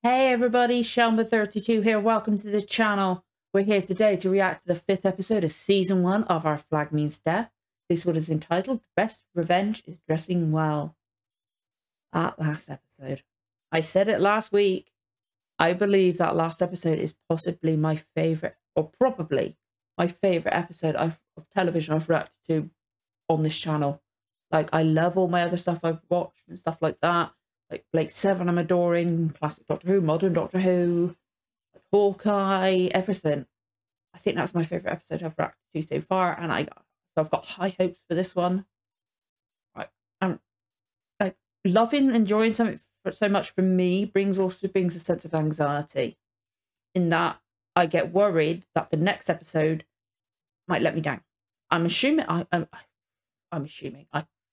Hey everybody, Shelma32 here. Welcome to the channel. We're here today to react to the 5th episode of Season 1 of Our Flag Means Death. This one is entitled The Best Revenge is Dressing Well. That last episode. I said it last week. I believe that last episode is possibly my favourite, or probably my favourite episode of television I've reacted to on this channel. Like, I love all my other stuff I've watched and stuff like that. Like Blake 7, I'm adoring, classic Doctor Who, modern Doctor Who, like Hawkeye, everything. I think that's my favourite episode I've reacted to so far, and so I've got high hopes for this one. Right, I'm like loving, enjoying something so much for me also brings a sense of anxiety, in that I get worried that the next episode might let me down. I'm assuming I'm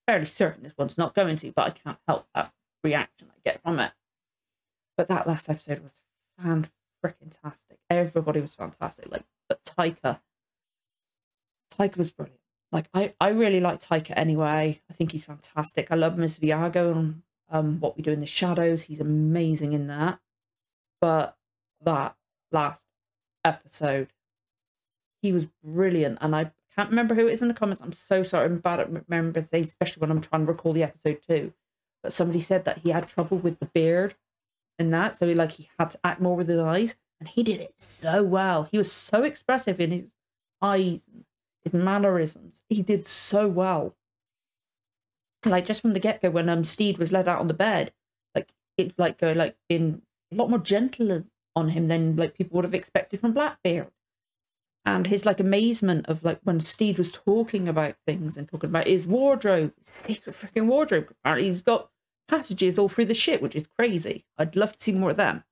fairly certain this one's not going to, but I can't help that reaction I get from it. But that last episode was fan-freaking-tastic. Everybody was fantastic. Like, but Taika was brilliant. Like, I really like Taika anyway. I think he's fantastic. I love Miss Viago and What We Do in the Shadows. He's amazing in that. But that last episode, he was brilliant. And I can't remember who it is in the comments. I'm so sorry. I'm bad at remembering things, especially when I'm trying to recall the episode too. But somebody said that he had trouble with the beard and that. So he had to act more with his eyes. And he did it so well. He was so expressive in his eyes, his mannerisms. He did so well. Like, just from the get-go, when Stede was led out on the bed, being a lot more gentle on him than people would have expected from Blackbeard. And his amazement of when Stede was talking about things and talking about his wardrobe, his secret freaking wardrobe. Apparently he's got passages all through the ship, which is crazy. I'd love to see more of them.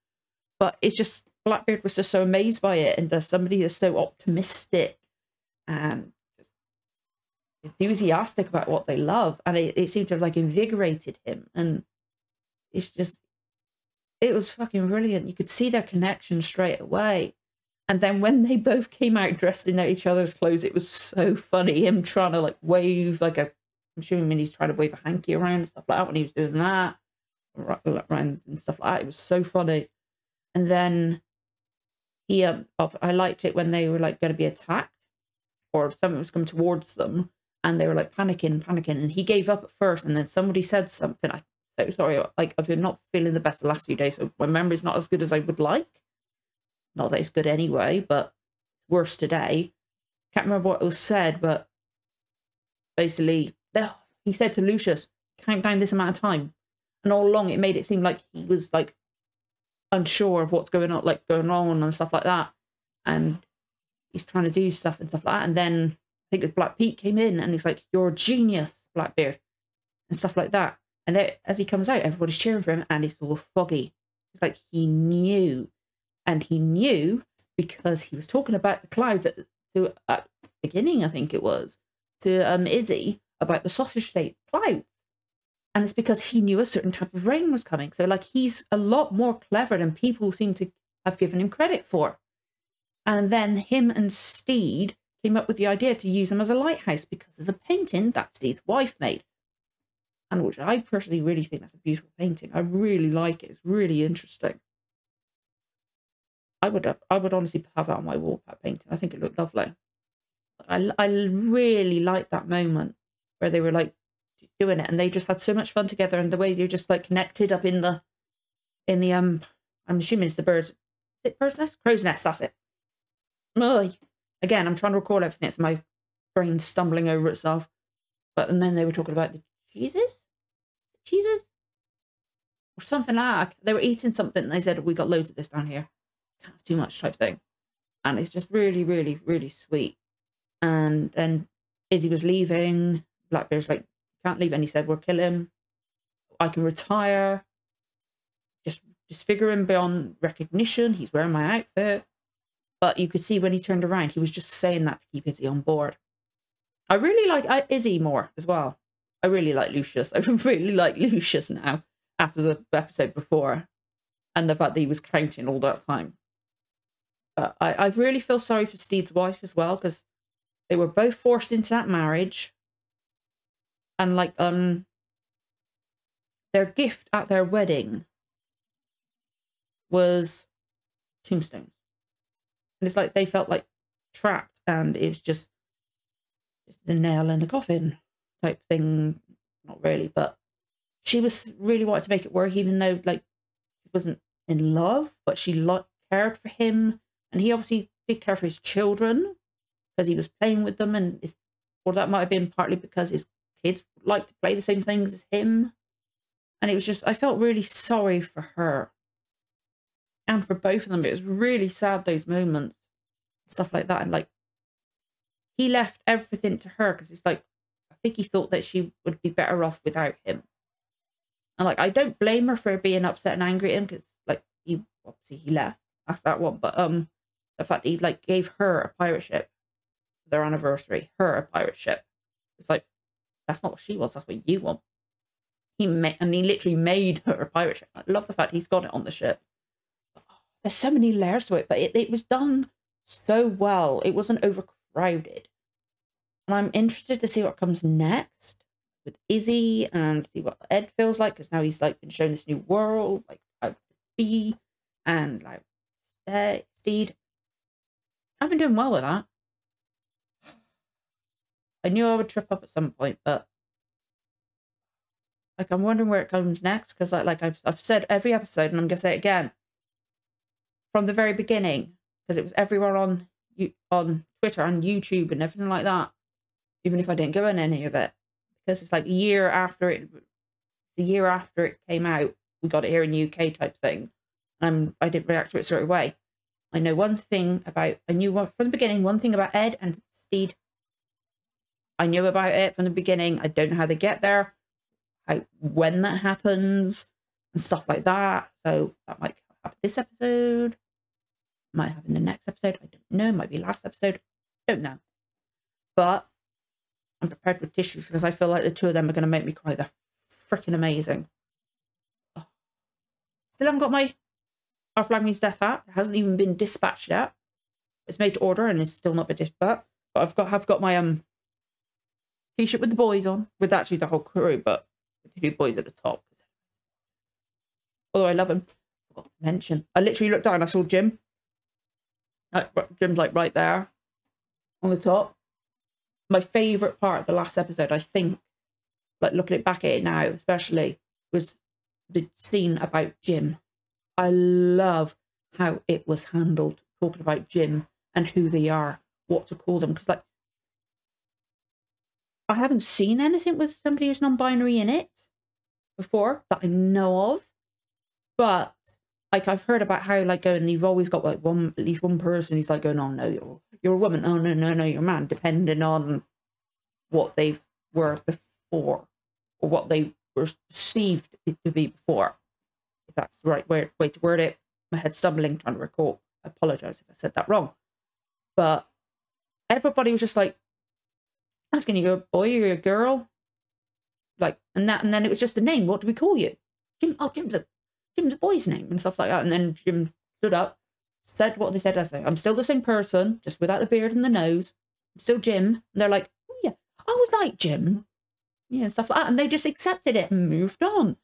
But it's just, Blackbeard was just so amazed by it, and there's somebody that's so optimistic and just enthusiastic about what they love, and it seemed to have invigorated him. And it's just, it was fucking brilliant. You could see their connection straight away. And then when they both came out dressed in each other's clothes, it was so funny. Him trying to wave I'm assuming he's trying to wave a hanky around and stuff like that when he was doing that. Around and stuff like that. It was so funny. And then he, I liked it when they were going to be attacked, or something was coming towards them, and they were panicking, and he gave up at first, and then somebody said something. I'm so sorry. I've been not feeling the best the last few days, so my memory's not as good as I would like. Not that it's good anyway, but worse today. Can't remember what was said, but basically, he said to Lucius, count down this amount of time. And all along, it made it seem like he was, unsure of what's going on and stuff like that. And he's trying to do stuff and stuff like that. And then, I think it was Black Pete came in, and he's like, you're a genius, Blackbeard, and stuff like that. And then, as he comes out, everybody's cheering for him, and it's all foggy. It's like he knew. And he knew because he was talking about the clouds at the beginning, I think it was, to Izzy about the sausage-shaped clouds. And it's because he knew a certain type of rain was coming. So, he's a lot more clever than people seem to have given him credit for. And then him and Stede came up with the idea to use him as a lighthouse because of the painting that Stede's wife made. And which I personally really think that's a beautiful painting. I really like it. It's really interesting. I would honestly have that on my wall, that painting. I think it looked lovely. I really liked that moment where they were doing it, and they just had so much fun together, and the way they were just connected up in the I'm assuming it's the birds. Is it bird's nest? Crow's nest, that's it. Ugh. Again, I'm trying to recall everything. It's my brain stumbling over itself. And then they were talking about the cheeses? Or something like that. They were eating something, and they said, we got loads of this down here. Can't have too much type thing. And it's just really, really, really sweet. And then Izzy was leaving. Blackbeard's like, can't leave. And he said, we'll kill him. I can retire. Just disfigure him beyond recognition. He's wearing my outfit. But you could see when he turned around, he was just saying that to keep Izzy on board. I really like Izzy more as well. I really like Lucius. I really like Lucius now, after the episode before. And the fact that he was counting all that time. I really feel sorry for Stede's wife as well, because they were both forced into that marriage. And their gift at their wedding was tombstones. And it's like they felt like trapped, and it was just the nail in the coffin type thing. Not really, but she was really wanted to make it work, even though like she wasn't in love, but she cared for him, and he obviously did care for his children because he was playing with them, and or that might have been partly because his kids like to play the same things as him. And it was just, I felt really sorry for her and for both of them. It was really sad, those moments, stuff like that. And like, he left everything to her because it's like, I think he thought that she would be better off without him. And like, I don't blame her for being upset and angry at him because like, he left. That's that one. But the fact he like gave her a pirate ship for their anniversary, her a pirate ship. It's like, that's not what she wants. That's what you want. He literally made her a pirate ship. I love the fact he's got it on the ship. But, oh, there's so many layers to it, but it was done so well. It wasn't overcrowded. And I'm interested to see what comes next with Izzy and see what Ed feels like, because now he's like been shown this new world, like how to be, and like Stede. I've been doing well with that. I knew I would trip up at some point, but like I'm wondering where it comes next, because like I've said every episode, and I'm gonna say it again from the very beginning, because it was everywhere on Twitter and YouTube and everything like that. Even if I didn't go in any of it, because it's like a year after it came out, we got it here in the UK type thing, and I didn't react to it straight away. I knew one thing about from the beginning, one thing about Ed and Stede. I knew about it from the beginning. I don't know how they get there, when that happens, and stuff like that. So that might happen this episode, might happen the next episode. I don't know. Might be last episode. Don't know. But I'm prepared with tissues because I feel like the two of them are going to make me cry. They're freaking amazing. Oh. Still haven't got my Our Flag Means Death hat. It hasn't even been dispatched yet. It's made to order and it's still not been dispatched. But I've got my t-shirt with the boys on, with actually the whole crew, but with the two boys at the top. Although I love him. Forgot to mention. I literally looked down and I saw Jim. Jim's like right there on the top. My favourite part of the last episode, I think, like looking back at it now especially, was the scene about Jim. I love how it was handled, talking about Jim and who they are, what to call them. Because like, I haven't seen anything with somebody who's non-binary in it before that I know of. But like I've heard about how like going, you've always got like at least one person who's like going, oh no, you're a woman, oh no, you're a man, depending on what they were before or what they were perceived to be before. If that's the right way to word it. My head's stumbling trying to recall. I apologise if I said that wrong. But everybody was just like asking you, a boy or a girl? Like, and then it was just the name. What do we call you? Jim. Oh, Jim's a boy's name and stuff like that. And then Jim stood up, said what they said. I said, I'm still the same person, just without the beard and the nose. I'm still Jim. And they're like, oh yeah, I was like Jim. Yeah, and stuff like that. And they just accepted it and moved on.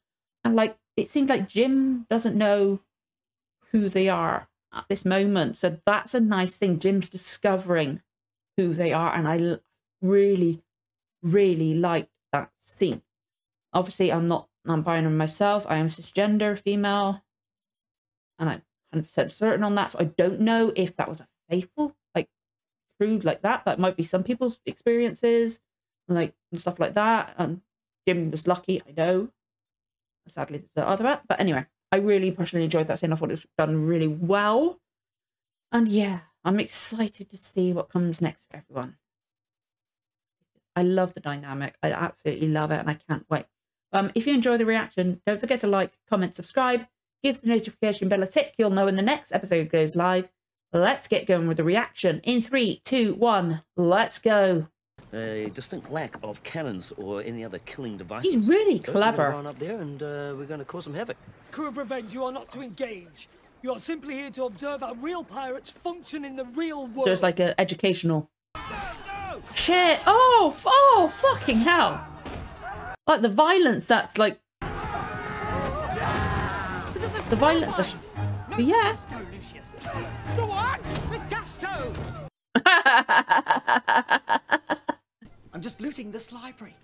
And like, it seemed like Jim doesn't know who they are at this moment. So that's a nice thing. Jim's discovering who they are. And I really, really liked that scene. Obviously, I'm not non-binary myself. I am cisgender female. And I'm 100% certain on that. So I don't know if that was a faithful, like, true like that. That might be some people's experiences, like, and stuff like that. Jim was lucky, I know. Sadly, there's the other bit. But anyway, I really personally enjoyed that scene. I thought it was done really well. And yeah, I'm excited to see what comes next for everyone. I love the dynamic. I absolutely love it, and I can't wait. If you enjoy the reaction, don't forget to like, comment, subscribe, give the notification bell a tick. You'll know when the next episode goes live. Let's get going with the reaction. In 3, 2, 1, let's go. A distinct lack of cannons or any other killing devices. He's really clever. We're going to run up there and we're going to cause some havoc. Crew of Revenge, you are not to engage. You are simply here to observe how real pirates function in the real world. So it's like an educational. No! Shit! Oh, fucking hell! Like the violence that's like. The violence. But yeah. Gusto, Lucius. The what? The gusto! I'm just looting this library.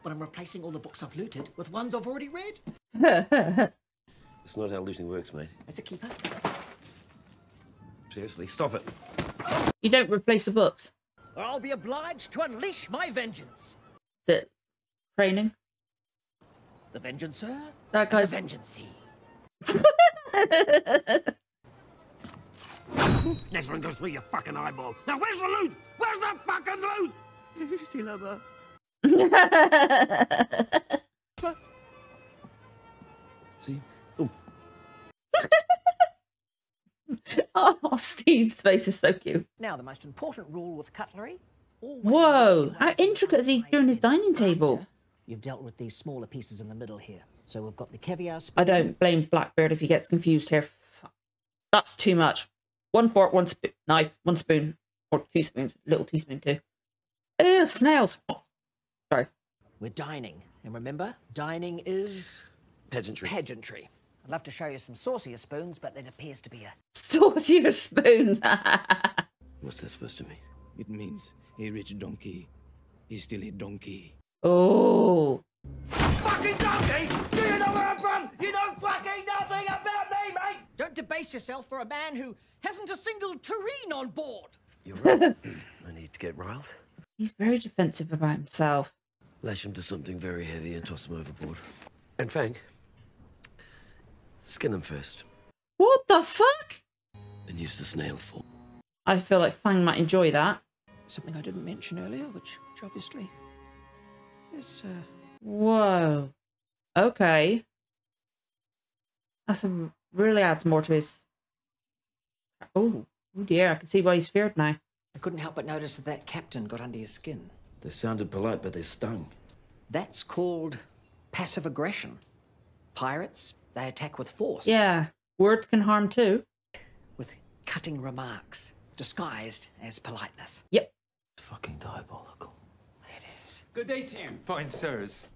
But I'm replacing all the books I've looted with ones I've already read. It's not how looting works, mate. It's a keeper. Seriously, stop it. You don't replace the books. Or I'll be obliged to unleash my vengeance. Is it training? The vengeancer? That guy's... The vengeancey. Next one goes through your fucking eyeball. Now where's the loot? Where's the fucking loot? Still over. See? Oh. Oh, Steve's face is so cute. Now, the most important rule with cutlery. Whoa, how intricate is he doing his dining table? You've dealt with these smaller pieces in the middle here. So we've got the caviar spoon. I don't blame Blackbeard if he gets confused here. That's too much. 1 fork, 1 knife, 1 spoon, or 2 spoons, little teaspoon too. Ew, snails. Sorry. We're dining. And remember, dining is... Pageantry. Pageantry. I'd love to show you some saucier spoons, but there appears to be a... Saucier spoons. What's that supposed to mean? It means a rich donkey is still a donkey. Oh. Fucking donkey! Do you know where I'm from? You know fucking nothing about me, mate! Don't debase yourself for a man who hasn't a single tureen on board. You're right. I need to get riled. He's very defensive about himself. Lash him to something very heavy and toss him overboard. And Fang, skin him first. What the fuck? And use the snail fork. I feel like Fang might enjoy that. Something I didn't mention earlier, which obviously is... Whoa. Okay. That's really adds more to his... Oh dear, I can see why he's feared now. I couldn't help but notice that captain got under your skin. They sounded polite, but they stung. That's called passive aggression. Pirates, they attack with force. Yeah, words can harm too. With cutting remarks, disguised as politeness. Yep. It's fucking diabolical. It is. Good day to you, fine sirs.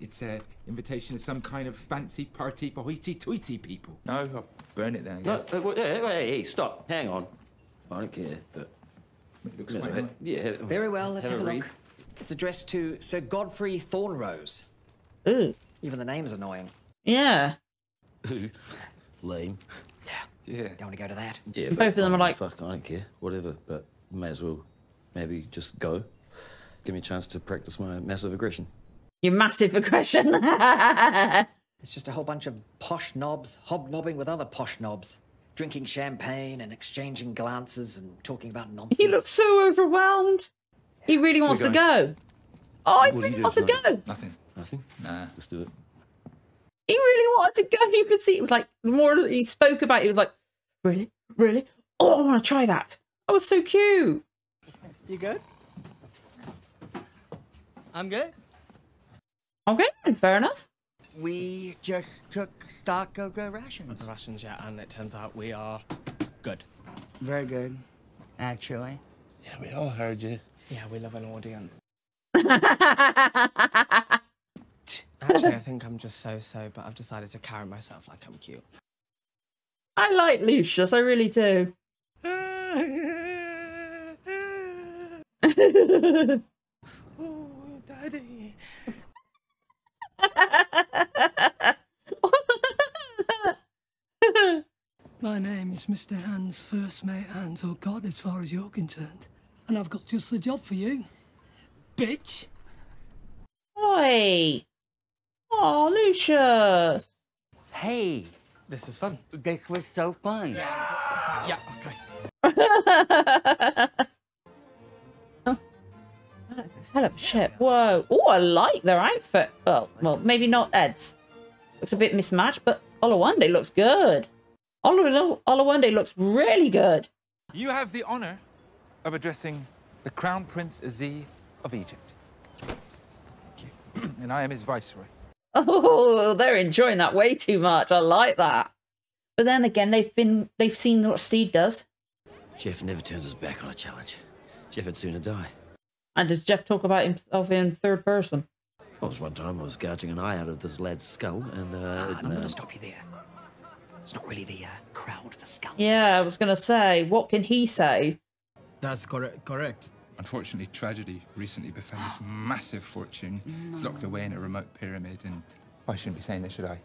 It's an invitation to some kind of fancy party for hoity-toity people. No, I'll burn it then, I guess. No, hey, stop. Hang on. I don't care, but... It looks quite nice. Yeah. Very well, let's have a read. look. It's addressed to Sir Godfrey Thornrose. Ooh. Even the name's annoying. Yeah. Lame. Yeah. Don't want to go to that. Yeah, Both of them are like... Fuck, I don't care. Whatever, but may as well maybe just go. Give me a chance to practice my massive aggression. Your massive aggression. It's just a whole bunch of posh knobs hobnobbing with other posh knobs. Drinking champagne and exchanging glances and talking about nonsense. He looks so overwhelmed. He really wants to go. Oh, he What are you really doing wants to tonight? go. Nothing. Nothing? Nah. Let's do it. He really wanted to go. You could see it was like, the more he spoke about it, he was like, really? Really? Oh, I want to try that. That was so cute. You good? I'm good. Okay, fair enough. We just took stock of the rations. Rations, yeah, and it turns out we are good. Very good, actually. Yeah, we all heard you. Yeah, we love an audience. I Actually, I think I'm just so, but I've decided to carry myself like I'm cute. like Lucius, I really do. Oh, Daddy. My name is Mr. Hans, first mate Hans, or God, as far as you're concerned. And I've got just the job for you, bitch. Oi. Oh, Lucius. Hey, This is fun. this was so fun. Yeah, okay. Oh, that's a hell of a ship. Whoa. Oh, I like their outfit. Oh, well, maybe not Ed's. Looks a bit mismatched, but Oluwande looks good. Oluwande looks really good. You have the honor of addressing the Crown Prince Izzy of Egypt. Thank you. And I am his viceroy. Oh, they're enjoying that way too much. I like that. But then again, they've seen what Stede does. Jeff never turns his back on a challenge. Jeff would sooner die. And does Jeff talk about himself in third person? Well, there was one time I was gouging an eye out of this lad's skull, and I'm going to stop you there. It's not really the crowd for scalp. Yeah, I was going to say, what can he say? That's correct. Unfortunately, tragedy recently befell this massive fortune. It's locked away in a remote pyramid, and I shouldn't be saying this, should I?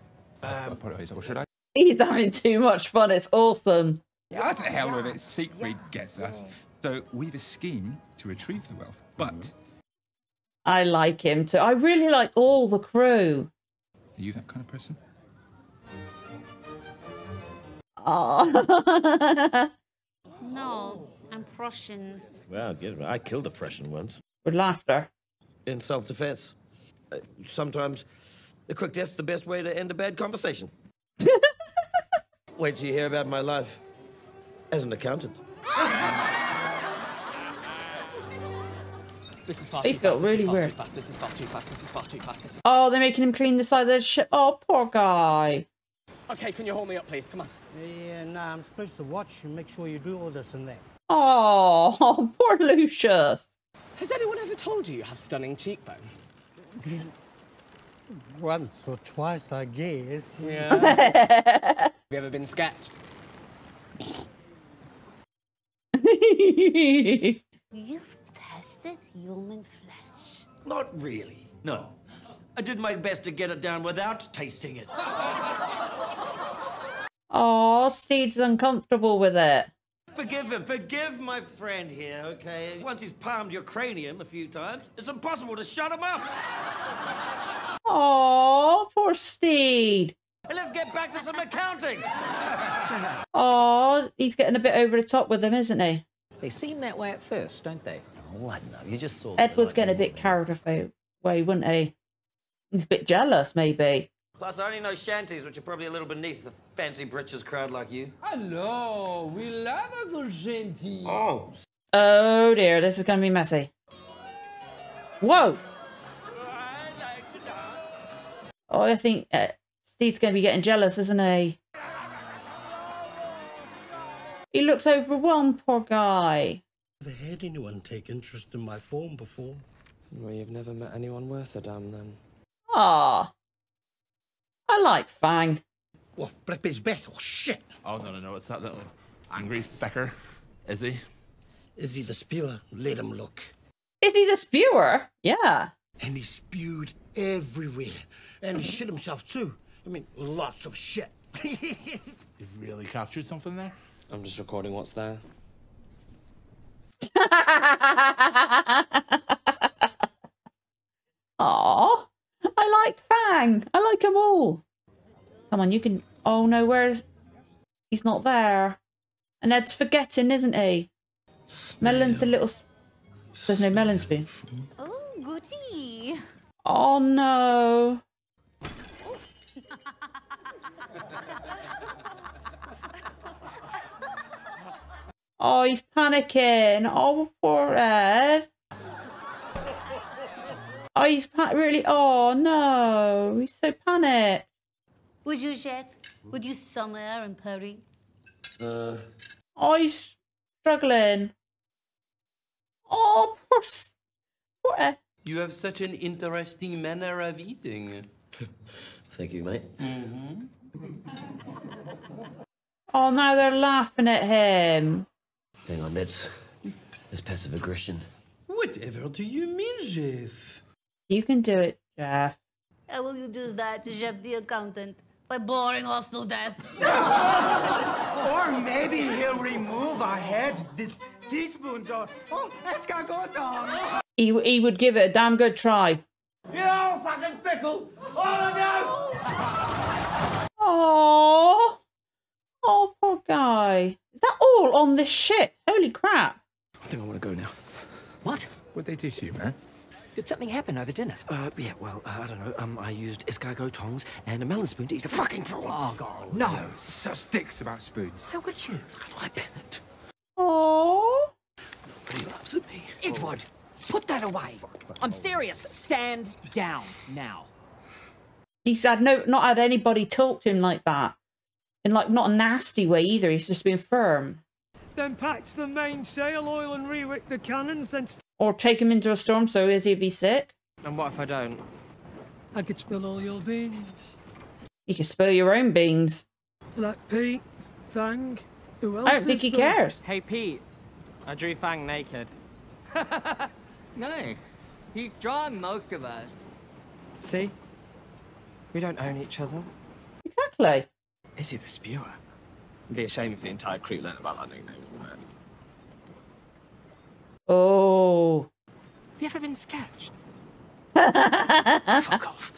Apologize, or should I? He's having too much fun. It's awesome. Yeah, to hell with it. Siegfried gets us. So we've a scheme to retrieve the wealth, but... I like him too. I really like all the crew. Are you that kind of person? Oh. No, I'm Prussian. Well, get it. I killed a Prussian once. With laughter. In self-defense. Sometimes the quick death's the best way to end a bad conversation. Wait till you hear about my life as an accountant. This is far He too felt fast. really weird. This is far too fast. This is far too fast. This is... Oh, they're making him clean the side of the ship. Oh, poor guy. Okay, can you hold me up, please? Come on. Yeah, nah, I'm supposed to watch you, make sure you do all this and that. Oh, poor Lucius. Has anyone ever told you have stunning cheekbones? Once or twice, I guess. Yeah. Have you ever been sketched? You've tested human flesh. Not really, no. I did my best to get it down without tasting it. Oh, Stede's uncomfortable with it. Forgive him. Forgive my friend here, okay? Once he's palmed your cranium a few times, it's impossible to shut him up. Oh, poor Stede. And let's get back to some accounting. Oh, he's getting a bit over the top with him, isn't he? They seem that way at first, don't they? Oh, I know. You just saw... Ed was getting a bit carried away, wouldn't he? He's a bit jealous, maybe. Plus, I only know shanties, which are probably a little beneath the fancy britches crowd like you. Hello, we love a good gentil. Oh. Oh, dear. This is going to be messy. Whoa. Oh, I think Stede's going to be getting jealous, isn't he? He looks overwhelmed, poor guy. Have had anyone take interest in my form before? Well, you've never met anyone worth a damn, then. Ah, I like Fang. What, Blackbeard's back? Oh, shit. Oh, no. It's that little angry fecker. Izzy? Izzy the spewer, let him look. Is he the spewer? Yeah. And he spewed everywhere. And he shit himself, too. I mean, lots of shit. You've really captured something there? I'm just recording what's there. Aw, I like Fang. I like them all. Come on, you can... Oh, no, where's... He's not there. And Ed's forgetting, isn't he? Melon's a little... There's no melon spoon. Oh, goody. Oh, no. Oh, he's panicking. Oh, poor Ed. Oh, he's really... Oh, no. He's so panicked. Would you, chef? Would you somewhere in Paris? Oh, he's struggling. Oh, poor Ed. You have such an interesting manner of eating. Thank you, mate. Oh, now they're laughing at him. Hang on, that's passive aggression. Whatever do you mean, Jeff? You can do it, Jeff. How will you do that, Chef the accountant? By boring us to death. Or maybe he'll remove our heads. These teaspoons are... Oh, escargot. He would give it a damn good try. You know, fucking fickle. All of you. Oh, oh, poor guy. Is that all on this ship? Holy crap. I think I want to go now. What? What'd they do to you, man? Did something happen over dinner? Yeah, well, I don't know. I used escargot tongs and a melon spoon to eat a fucking prawn. Oh, God. No, such dicks about spoons. How would you? I like it. Oh. He laughs at me. Edward, put that away. I'm serious. Stand down now. He's had not had anybody talk to him like that. In like not a nasty way either. He's just been firm. Then patch the mainsail, oil and rewick the cannons, then... Or take him into a storm so Izzy would be sick. And what if I don't? I could spill all your beans. You can spill your own beans. Like Pete, Fang, who else? I don't think he cares. Hey, Pete. I drew Fang naked. Nice. He's drawn most of us. See? We don't own each other. Exactly. Izzy the Spewer. It'd be a shame if the entire crew learned about our nicknames, wouldn't it? Oh. Have you ever been sketched? Fuck off.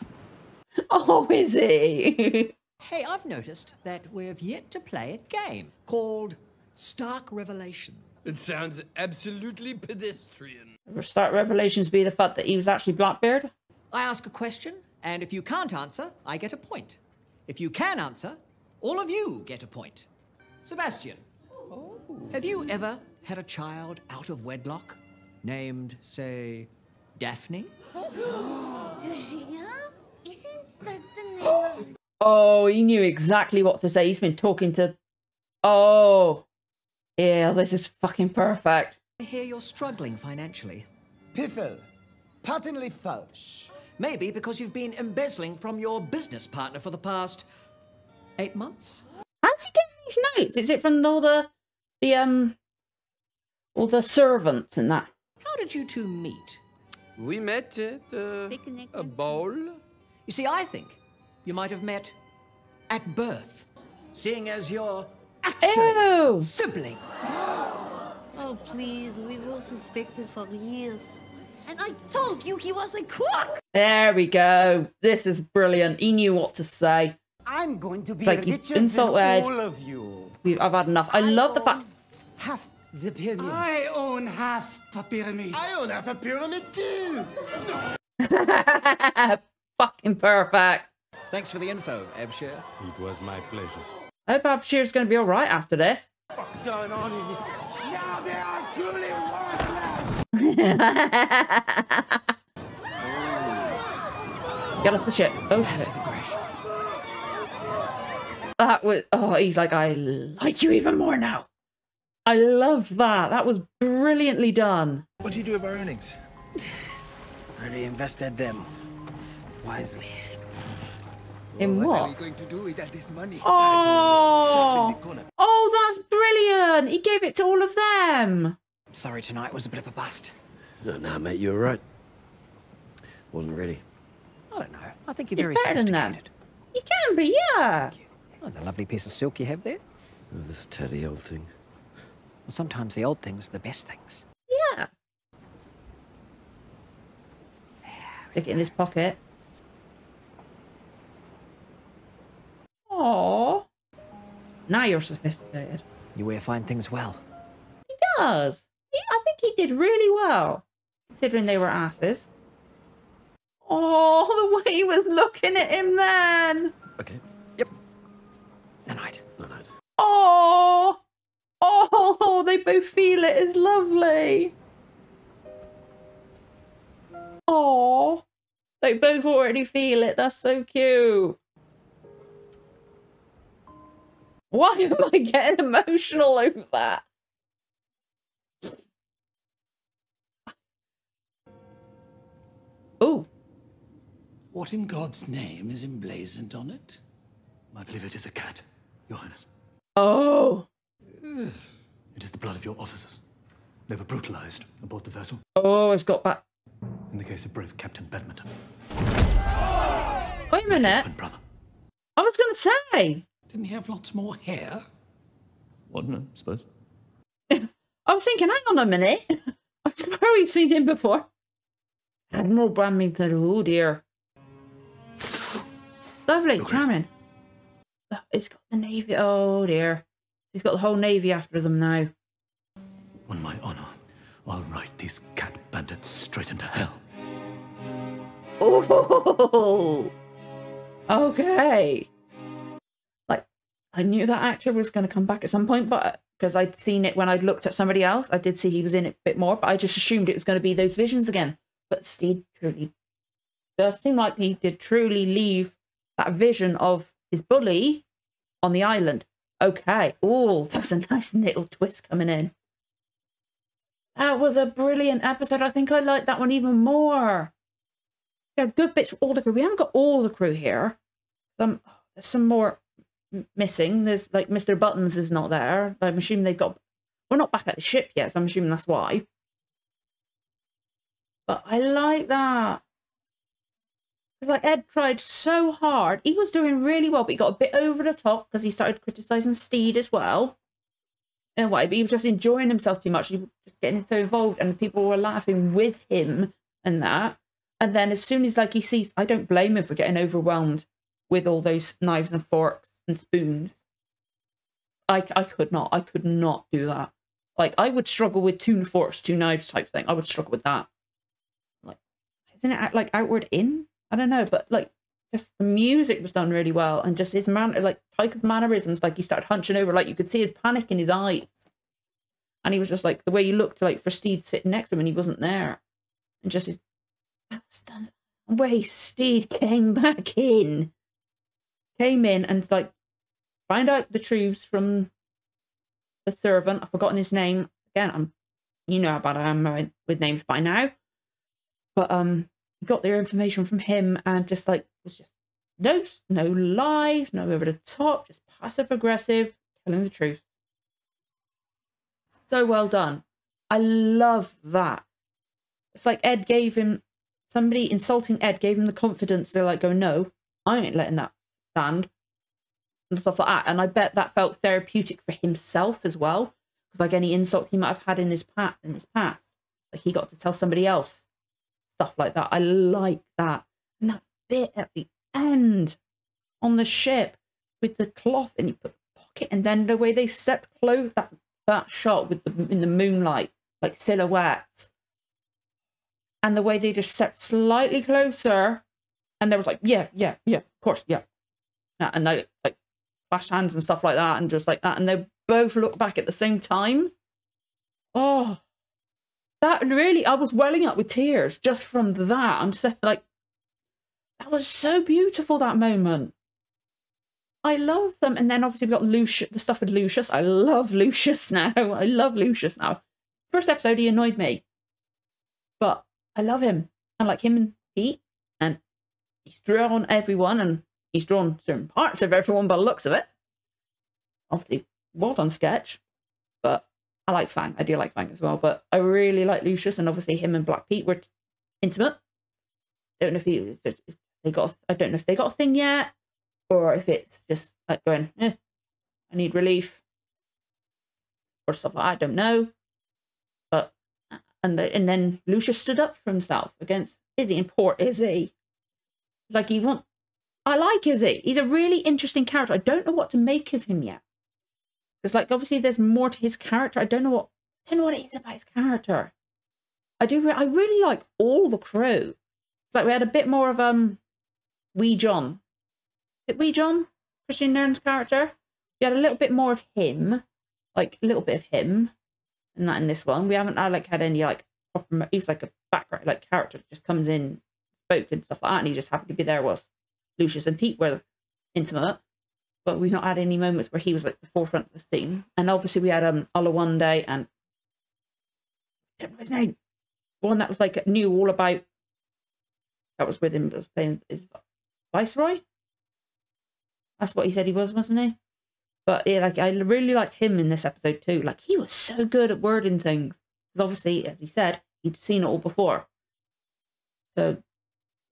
Oh, is he? Hey, I've noticed that we've yet to play a game called Stark Revelation. It sounds absolutely pedestrian. Start revelations be the fact that he was actually Blackbeard? I ask a question, and if you can't answer, I get a point. If you can answer, all of you get a point. Sebastian, have you ever had a child out of wedlock named, say, Daphne? Lucia? Isn't that the name of... Oh, he knew exactly what to say. He's been talking to... Oh. Yeah, this is fucking perfect. I hear you're struggling financially. Piffle. Patently false. Maybe because you've been embezzling from your business partner for the past 8 months. How's he getting these notes? Is it from all the servants and that? How did you two meet? We met at a ball. You see, I think you might have met at birth, seeing as you're actually siblings. Oh, please, we've all suspected for years. And I told you he was a crook! There we go. This is brilliant. He knew what to say. I'm going to be It's like richer you insulted. than all of you. I've had enough. I love the fact... Half the pyramid. I own half a pyramid. I own half a pyramid too. Fucking perfect. Thanks for the info, Abshir. It was my pleasure. I hope Abshir's going to be all right after this. What's going on in here? Now they are truly Get off the ship. Oh, shit. That was... Oh, he's like, I like you even more now. I love that. That was brilliantly done. What do you do with our earnings? I reinvested them wisely. In What are what? we going to do with all this money? Oh, oh, that's brilliant. He gave it to all of them. Sorry, tonight was a bit of a bust. No, mate, you were right. Wasn't ready. I don't know. I think you're You're very better than that. sophisticated. You can be, yeah. Oh, there's a lovely piece of silk you have there. Oh, this tatty old thing. Well, sometimes the old things are the best things. Yeah. Stick it in his pocket. Oh. Now you're sophisticated. You wear fine things well. He does. I think he did really well, considering they were asses. Oh, the way he was looking at him then. Okay. Yep. Night. Night. Oh. Oh, they both feel it is lovely. Oh, they both already feel it. That's so cute. Why am I getting emotional over that? Oh. What in God's name is emblazoned on it? I believe it is a cat, Your Highness. Oh. It is the blood of your officers. They were brutalized aboard the vessel. Oh, it's got back. In the case of brave Captain Badminton. Wait a minute. Twin brother. I was going to say. Didn't he have lots more hair? What? No, I suppose. I was thinking, hang on a minute. I've probably seen him before. Admiral Badminton. Oh, dear. Lovely, charming. It's got the Navy. Oh, dear. He's got the whole Navy after them now. On my honor, I'll ride these cat bandits straight into hell. Oh, okay. Like, I knew that actor was going to come back at some point, but because I'd seen it when I'd looked at somebody else, I did see he was in it a bit more, but I just assumed it was going to be those visions again. But Stede truly does seem like he did truly leave that vision of his bully on the island. Okay. Oh, that was a nice little twist coming in. That was a brilliant episode. I think I liked that one even more. There are good bits for all the crew. We haven't got all the crew here. There's some more missing. There's like Mr. Buttons is not there. I'm assuming they've got. We're not back at the ship yet, so I'm assuming that's why. But I like that. Like Ed tried so hard. He was doing really well, but he got a bit over the top because he started criticising Stede as well. In a way, but he was just enjoying himself too much. He was just getting so involved, and people were laughing with him and that. And then as soon as like he sees, I don't blame him for getting overwhelmed with all those knives and forks and spoons. I could not do that. Like I would struggle with 2 forks, 2 knives type thing. I would struggle with that. Like, isn't it like outward in? I don't know, but like just the music was done really well, and just his like Taika's mannerisms, like he started hunching over, like you could see his panic in his eyes, and he was just like the way he looked like for Stede sitting next to him and he wasn't there, and just his way Stede came in and like find out the truths from the servant. I've forgotten his name again. You know how bad I am with names by now, but got their information from him, and just like was just no lies, no over the top, just passive aggressive, telling the truth. So well done. I love that. It's like Ed gave him, somebody insulting Ed gave him the confidence to like go, no, I ain't letting that stand, and stuff like that. And I bet that felt therapeutic for himself as well, because like any insult he might have had in his past, like he got to tell somebody else. Stuff like that. I like that. And that bit at the end on the ship with the cloth, and you put the pocket, and then the way they stepped close, that shot with in the moonlight, like silhouettes, and the way they just stepped slightly closer, and there was like, yeah, of course, yeah. And they like flashed hands and stuff like that, and just like that, and they both looked back at the same time. Oh. That really, I was welling up with tears just from that. I'm so like, that was so beautiful, that moment. I love them. And then obviously we got Lucius, the stuff with Lucius. I love Lucius now. I love Lucius now. First episode, he annoyed me. But I love him. I like him and Pete. And he's drawn everyone, and he's drawn certain parts of everyone by the looks of it. Obviously, well done sketch. But I like Fang. I do like Fang as well, but I really like Lucius, and obviously him and Black Pete were intimate. Don't know if they got. I don't know if they got a thing yet, or if it's just like going, I need relief, or stuff like that. I don't know. But and then Lucius stood up for himself against Izzy, and poor Izzy. Like I like Izzy. He's a really interesting character. I don't know what to make of him yet. Because like obviously there's more to his character. I don't know what it is about his character. I really like all the crew. It's like we had a bit more of Wee John. Is it Wee John? Christian Nairn's character? We had a little bit more of him. Like a little bit of him. And that in this one. We haven't had any like proper, he was like a background like character that just comes in, spoke and stuff like that, and he just happened to be there. Was Lucius and Pete were intimate. But we've not had any moments where he was like the forefront of the scene. And obviously we had Oluwande and I don't know his name. One that was like knew all about, that was with him, was playing his Viceroy. That's what he said he was, wasn't he? But yeah, like I really liked him in this episode too. Like he was so good at wording things. Because obviously, as he said, he'd seen it all before. So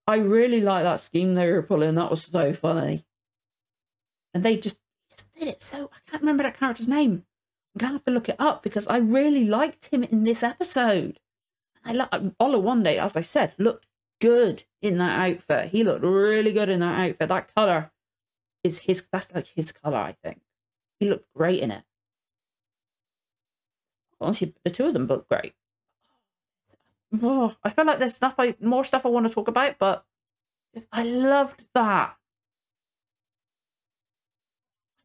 I really like that scheme they were pulling. That was so funny. And they just did it so... I can't remember that character's name. I'm going to have to look it up because I really liked him in this episode. I like Oluwande, as I said, looked good in that outfit. He looked really good in that outfit. That colour is his... That's like his colour, I think. He looked great in it. Honestly, the two of them looked great. Oh, I feel like there's more stuff I want to talk about, but I loved that.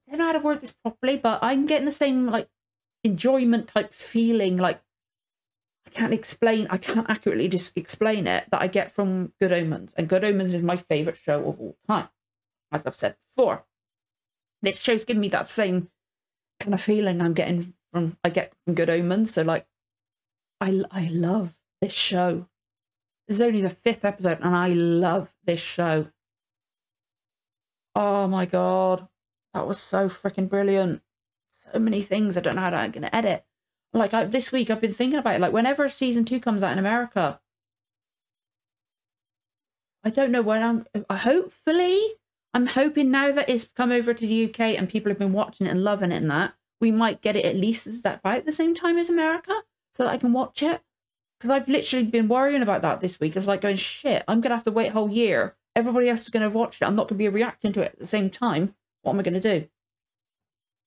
I don't know how to word this properly, but I'm getting the same like enjoyment type feeling. Like I can't accurately just explain it, that I get from Good Omens. And Good Omens is my favourite show of all time, as I've said before. This show's giving me that same kind of feeling I get from Good Omens. So like I love this show. This is only the 5th episode and I love this show. Oh my god. That was so freaking brilliant. So many things. I don't know how I'm going to edit. Like, this week, I've been thinking about it. Like, whenever season 2 comes out in America, I don't know when I'm hoping now that it's come over to the UK and people have been watching it and loving it and that, we might get it at least about the same time as America so that I can watch it. Because I've literally been worrying about that this week. I was like going, shit, I'm going to have to wait a whole year. Everybody else is going to watch it. I'm not going to be reacting to it at the same time. What am I going to do?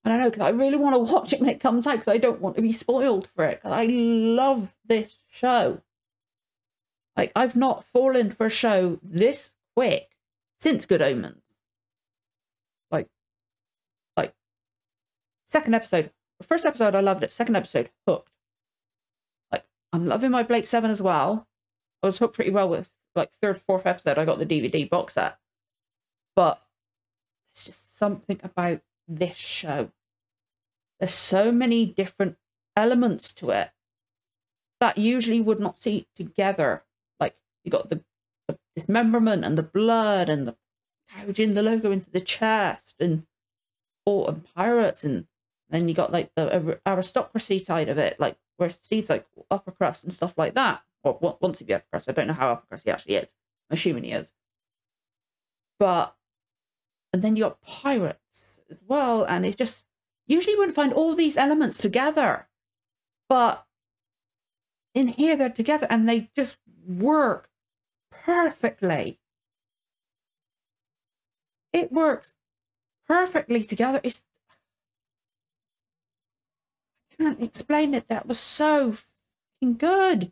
I don't know, because I really want to watch it when it comes out because I don't want to be spoiled for it. Because I love this show. Like, I've not fallen for a show this quick since Good Omens. Like, second episode. The first episode, I loved it. Second episode, hooked. Like, I'm loving my Blake 7 as well. I was hooked pretty well with, like, third, fourth episode. I got the DVD box set. But there's just something about this show. There's so many different elements to it that usually would not see together. Like, you got the dismemberment and the blood and the gouging the logo into the chest and pirates, and then you got like the aristocracy side of it, like where Stede's like upper crust and stuff like that. Or wants to be upper crust. I don't know how upper crust he actually is. I'm assuming he is. And then you got pirates as well, and it's just usually you wouldn't find all these elements together, but in here they're together and they just work perfectly. It works perfectly together. I can't explain it. That was so fucking good.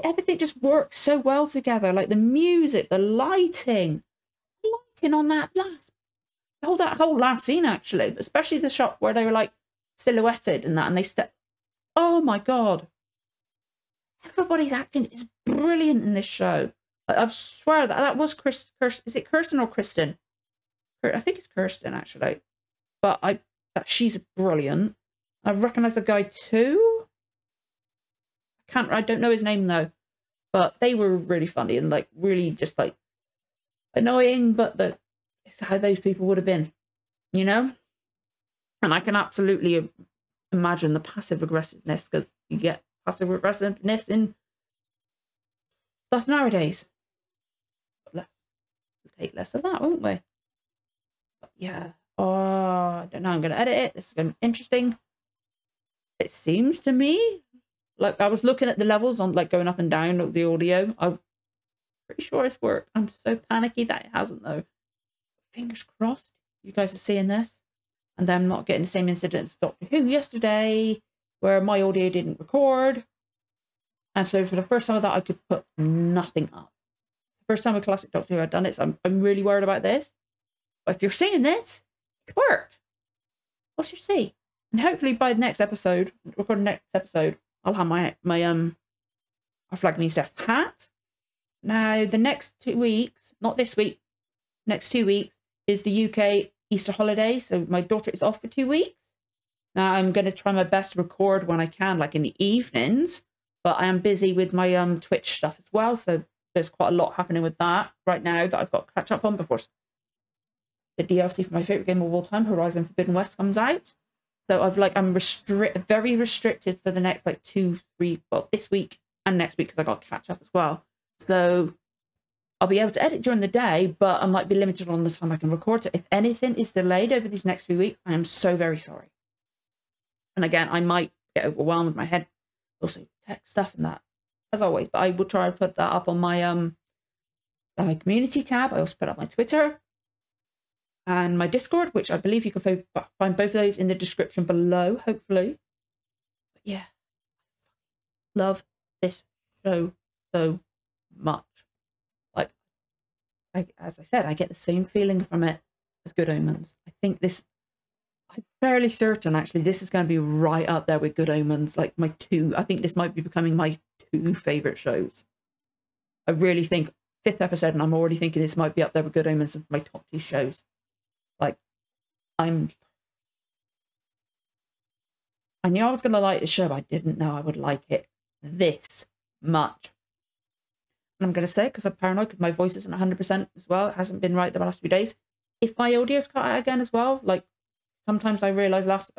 Everything just works so well together. Like the music, the lighting on that whole last scene actually, but especially the shot where they were like silhouetted and that, and they step. Oh my god! Everybody's acting is brilliant in this show. I swear that was is it Kirsten or Kristen? I think it's Kirsten actually, but she's brilliant. I recognise the guy too. I don't know his name though, but they were really funny and like really just like annoying, but it's how those people would have been, you know. And I can absolutely imagine the passive aggressiveness, because you get passive aggressiveness in stuff nowadays. We'll take less of that, won't we? But yeah, I don't know. I'm going to edit it. This is going to be interesting. It seems to me like I was looking at the levels on like going up and down of the audio. I'm pretty sure it's worked. I'm so panicky that it hasn't though. Fingers crossed you guys are seeing this and I'm not getting the same incident as Doctor Who yesterday where my audio didn't record. And so for the first time of that, I could put nothing up. First time with classic Doctor Who I've done it, so I'm really worried about this. But if you're seeing this, it's worked. We'll just see. And hopefully by the next episode, recording next episode, I'll have my I Flag Me Seth hat. Now the next 2 weeks, not this week, next 2 weeks is the UK Easter holiday. So my daughter is off for 2 weeks. Now I'm going to try my best to record when I can, like in the evenings. But I am busy with my Twitch stuff as well. So there's quite a lot happening with that right now that I've got to catch up on before the DLC for my favourite game of all time, Horizon Forbidden West, comes out. So I'm very restricted for the next like 2, 3, well, this week and next week because I got to catch up as well. So I'll be able to edit during the day, but I might be limited on the time I can record. So if anything is delayed over these next few weeks, I am so very sorry. And again, I might get overwhelmed with my head, also tech stuff and that, as always. But I will try to put that up on my community tab. I also put up my Twitter and my Discord, which I believe you can find both of those in the description below, hopefully. But yeah, love this show so much. As I said, I get the same feeling from it as Good Omens. I'm fairly certain, actually, this is going to be right up there with Good Omens. Like my 2, I think this might be becoming my 2 favourite shows. I really think 5th episode, and I'm already thinking this might be up there with Good Omens and my top 2 shows. Like, I knew I was going to like the show, but I didn't know I would like it this much. And I'm going to say it because I'm paranoid because my voice isn't 100% as well. It hasn't been right the last few days. if my audio's cut out again as well, like sometimes I realise last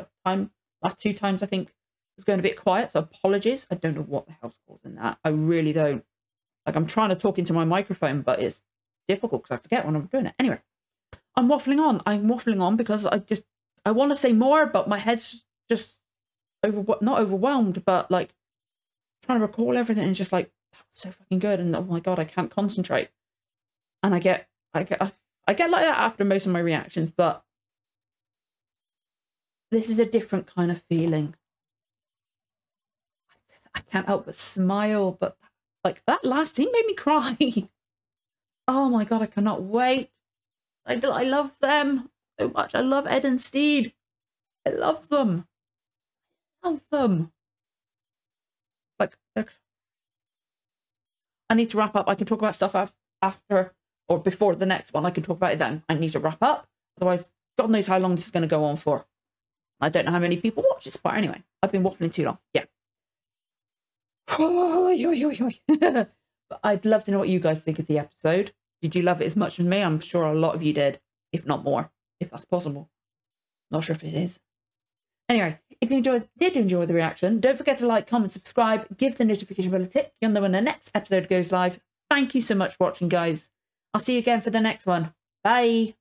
2 times I think it was going a bit quiet, so apologies. I don't know what the hell's causing that. I really don't. Like, I'm trying to talk into my microphone, but it's difficult because I forget when I'm doing it. Anyway, I'm waffling on. I'm waffling on because I want to say more, but my head's just not overwhelmed, but like trying to recall everything and just like, so fucking good. And oh my God, I can't concentrate. And I get like that after most of my reactions, but this is a different kind of feeling. I can't help but smile, but like that last scene made me cry. Oh my God, I cannot wait. I love them so much. I love Ed and Stede. I love them. I love them. Like, I need to wrap up. I can talk about stuff after or before the next one. I can talk about it then. I need to wrap up. Otherwise, God knows how long this is going to go on for. I don't know how many people watch this part anyway. I've been waffling too long. Yeah. But I'd love to know what you guys think of the episode. Did you love it as much as me? I'm sure a lot of you did, if not more, if that's possible. Not sure if it is. Anyway, if you did enjoy the reaction, don't forget to like, comment, subscribe, give the notification bell a tick. You'll know when the next episode goes live. Thank you so much for watching, guys. I'll see you again for the next one. Bye.